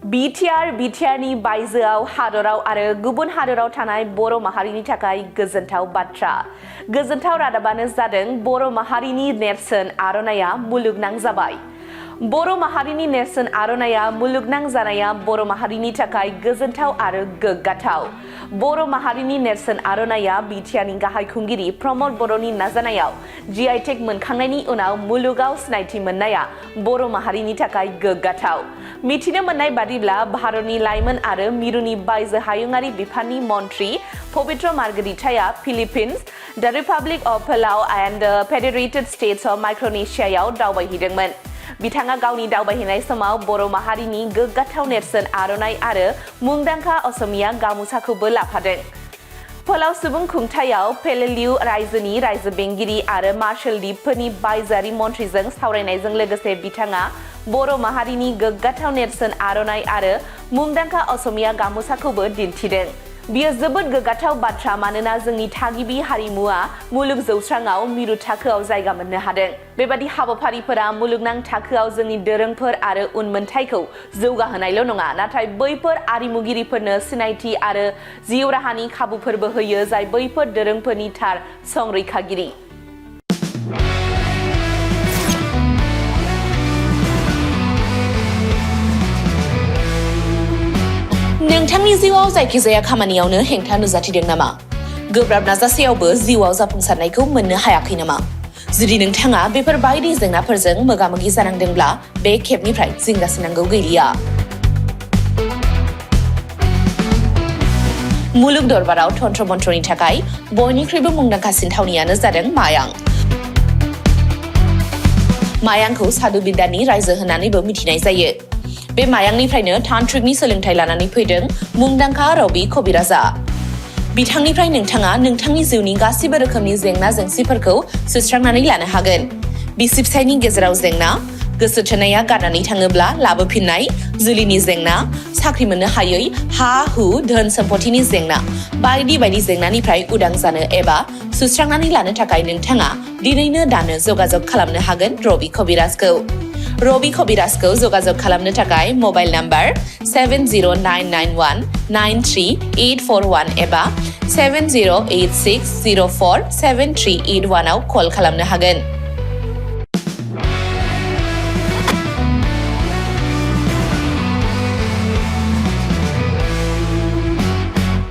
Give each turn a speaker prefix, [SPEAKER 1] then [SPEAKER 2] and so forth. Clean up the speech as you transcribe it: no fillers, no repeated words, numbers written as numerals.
[SPEAKER 1] बिटिआरनि बायजोआव हादराव आरो गुबुन हादराव थानाय बर' माहारिनि थाखाय गोजोनथाव बाथ्रा। गोजोनथाव रादाबानो जादों बर' माहारिनि नेरसोन आर'नाइया मुलुगनां जाबाय। बर' माहारिनि नेरसोन आर'नाइया मुलुगनां जानाया बर' माहारिनि थाखाय गोजोनथाव आरो गोग्गाथाव। बर' माहारिनि नेरसोन आर'नाइया बिटिआरनि गाहाय खुंगिरि प्रमद बर'नि नाजानायाव GI टेग मोनखांनायनि उनाव मुलुगाव सिनायथि मोननाया बर' माहारिनि थाखाय गोग्गाथाव। मिथिनो मोननाय बादिब्ला भारतनि लाइमोन आरो मिरुनि बायजो हायुङारि बिफाननि मन्थ्रि पवित्र मार्गेरिटाया Philippines, the republic of Palau and federated states of माइक्रनेसियायाव दावबायहैदोंमोन। बिथाङा गावनि दावबायहैनाय समाव बर' माहारिनि गोग्गाथाव नेरसोन आर'नाइ आरो मुंदांखा असमिया गामुसाखौबो लाफादों। पालाउ सुबुं खुंथायाव पेलेलिउ रायजोनि रायजो बेंगिरि आरो मार्शेल द्वीपफोरनि बायजोआरि मन्थ्रिजों सावरायनायजों लोगोसे बिथाङा बर' माहारिनि गोग्गाथाव नेरसोन आर'नाइ आरो मुंदांखा असमिया गामुसाखौबो दिन्थिदों। बियो जोबोद गोग्गाथाव बाथ्रा मानोना जोंनि थागिबि हारिमुआ मुलुग जौस्राङाव मिरु थाखोआव जायगा मोननो हादों। बेबादि हाबाफारिफोरा मुलुगनां थाखोआव जोंनि दोरोंफोर आरो उनमोनथाइखौ जौगाहोनायल' नङा, नाथाय बैफोर आरिमुगिरिफोरनो सिनायथि आरो जिउ राहानि खाबुफोरबो होयो जाय बैफोर दोरोंफोरनि थार संरैखागिरि। नोंथांनि जिउआव जायखिजाया खामानियावनो हेंथा नुजाथिदों नामा? गोब्राब नाजासेयावबो जिउआव जाफुंसारनायखौ मोननो हायाखै नामा? जुदि नोंथाङा बेफोर बायदि जेंनाफोरजों मोगा-मोगि जानांदोंब्ला बे खेबनिफ्राय जिंगासिनांगौ गैलिया। मुलुग दरबाराव तन्त्र मन्त्रनि थाखाय बयनिख्रुइबो मुंदांखासिन थावनियानो जादों मायां। मायांखौ साधु बिद्यानि रायजो होननानैबो मिथिनाय जायो। बे मायांनिफ्रायनो तान्त्रिकनि सोलोंथाइ लानानै फैदों मुंदांखा रबि कबिराजआ। बिथांनिफ्राय नोंथाङा नोंथांनि जिउनि गासिबो रोखोमनि जेंना जेंसिफोरखौ सुस्रांनानै लानो हागोन। बिसि फिसायनि गेजेराव जेंना, गोसो थोनाया गारनानै थाङोब्ला लाबोफिननाय, जुलिनि जेंना, साख्रि मोननो हायै, हा-हु, धोन सम्पथिनि जेंना, बायदि बायदि जेंनानिफ्राय उदां जानो एबा सुस्रांनानै लानो थाखाय नोंथाङा दिनैनो दानो जगाजग खालामनो हागोन रबि कबिराजखौ। रबि कबिराजखौ जगाजग खालामनो थाखाय मबाइल नाम्बार 7099193841 एबा 7086047381 आव कल खालामनो हागोन।